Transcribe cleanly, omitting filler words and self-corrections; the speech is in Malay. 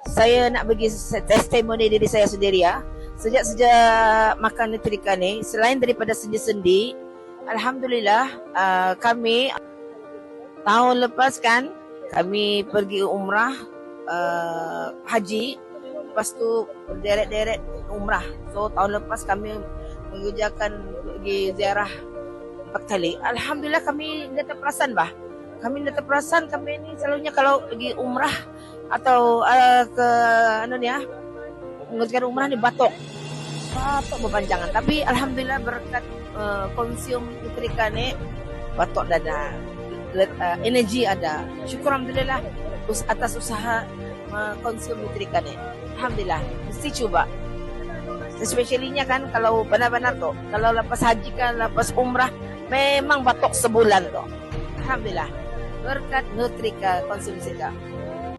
Saya nak bagi testimoni diri saya sendiri ya. Sejak makan Nutrika ni, selain daripada sendi-sendi, Alhamdulillah kami tahun lepas kan, kami pergi umrah haji, lepas tu berderet-deret umrah. So tahun lepas kami mengerjakan pergi ziarah 4 kali. Alhamdulillah kami dah terperasan bah. Kami dah terperasan kami ni selalunya kalau pergi umrah atau ke mengerjakan umrah ni batuk berpanjangan. Tapi alhamdulillah berkat konsum Nutrika ni batuk dah ada, energi ada. Syukur alhamdulillah atas usaha konsum Nutrika ni. Alhamdulillah, mesti cuba. Especially-nya kan kalau benar-benar tu, kalau lepas haji kan, lepas umrah memang batuk sebulan tu. Alhamdulillah berkat Nutrika konsumsi kita.